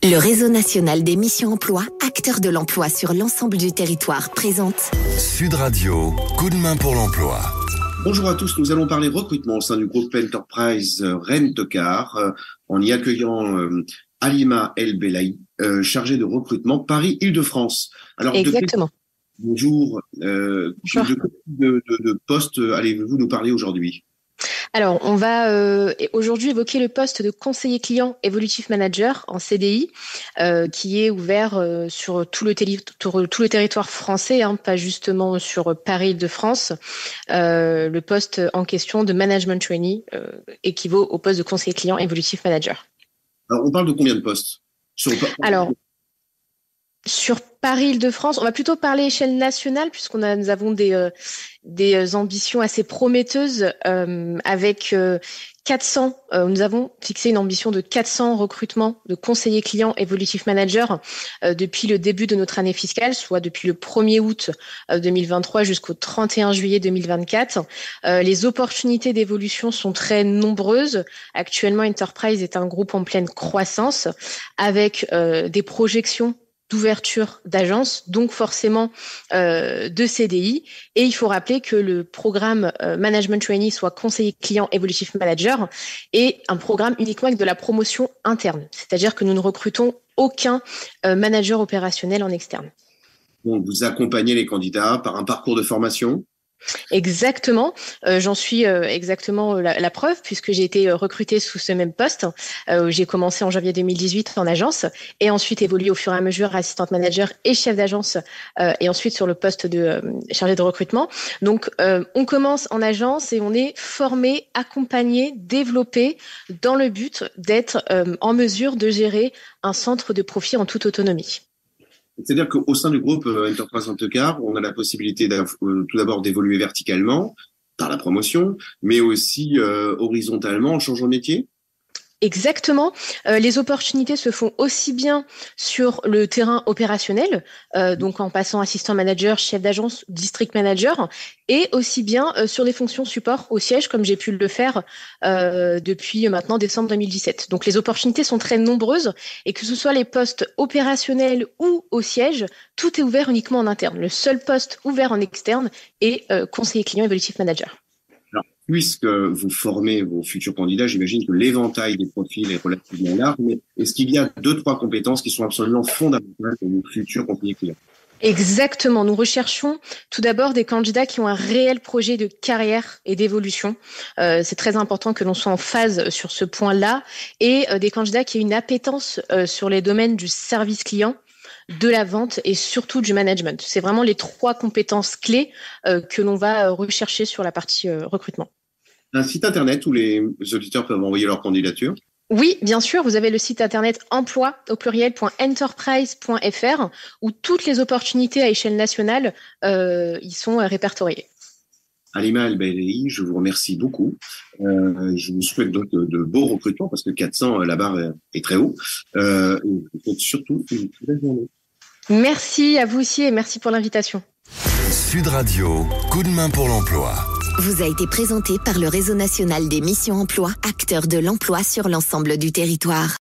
Le réseau national des missions emploi, acteur de l'emploi sur l'ensemble du territoire, présente Sud Radio, coup de main pour l'emploi. Bonjour à tous, nous allons parler recrutement au sein du groupe Enterprise Rent-A-Car, en y accueillant Halima El Belaï, chargée de recrutement Paris-Île-de-France. Alors, exactement. Bonjour. Bonjour. De poste allez-vous nous parler aujourd'hui ? Alors, on va aujourd'hui évoquer le poste de conseiller client Evolutive Manager en CDI, qui est ouvert sur tout le territoire français, pas justement sur Paris-Île-de-France. Le poste en question de Management Trainee équivaut au poste de conseiller client Evolutive Manager. Alors, on parle de combien de postes ? Sur Paris-Île-de-France, on va plutôt parler échelle nationale puisqu'on nous avons des ambitions assez prometteuses avec 400. Nous avons fixé une ambition de 400 recrutements de conseillers clients Evolutive Manager depuis le début de notre année fiscale, soit depuis le 1er août 2023 jusqu'au 31 juillet 2024. Les opportunités d'évolution sont très nombreuses. Actuellement, Enterprise est un groupe en pleine croissance avec des projections d'ouverture d'agence, donc forcément de CDI. Et il faut rappeler que le programme Management Trainee, soit conseiller client Evolutive Manager, est un programme uniquement avec de la promotion interne. C'est-à-dire que nous ne recrutons aucun manager opérationnel en externe. Donc, vous accompagnez les candidats par un parcours de formation ? Exactement, j'en suis exactement la preuve puisque j'ai été recrutée sous ce même poste. J'ai commencé en janvier 2018 en agence et ensuite évolué au fur et à mesure assistante manager et chef d'agence et ensuite sur le poste de chargé de recrutement. Donc on commence en agence et on est formé, accompagné, développé dans le but d'être en mesure de gérer un centre de profit en toute autonomie. C'est-à-dire qu'au sein du groupe Enterprise Rent-A-Car, on a la possibilité tout d'abord d'évoluer verticalement par la promotion, mais aussi horizontalement en changeant de métier ? Exactement. Les opportunités se font aussi bien sur le terrain opérationnel, donc en passant assistant manager, chef d'agence, district manager, et aussi bien sur les fonctions support au siège, comme j'ai pu le faire depuis maintenant décembre 2017. Donc les opportunités sont très nombreuses, et que ce soit les postes opérationnels ou au siège, tout est ouvert uniquement en interne. Le seul poste ouvert en externe est conseiller client Evolutive Manager. Puisque vous formez vos futurs candidats, j'imagine que l'éventail des profils est relativement large, mais est-ce qu'il y a 2-3 compétences qui sont absolument fondamentales pour nos futurs conseillers clients ? Exactement. Nous recherchons tout d'abord des candidats qui ont un réel projet de carrière et d'évolution. C'est très important que l'on soit en phase sur ce point-là et des candidats qui aient une appétence sur les domaines du service client, de la vente et surtout du management. C'est vraiment les 3 compétences clés que l'on va rechercher sur la partie recrutement. Un site internet où les auditeurs peuvent envoyer leur candidature ? Oui, bien sûr, vous avez le site internet emploi au pluriel.enterprise.fr où toutes les opportunités à échelle nationale y sont répertoriées. Halima El Belaï, je vous remercie beaucoup. Je vous souhaite donc de beaux recrutements parce que 400, la barre est très haut. Et je vous souhaite surtout une très belle journée. Merci à vous aussi et merci pour l'invitation. Sud Radio, coup de main pour l'emploi. vous a été présenté par le réseau national des missions emploi, acteur de l'emploi sur l'ensemble du territoire.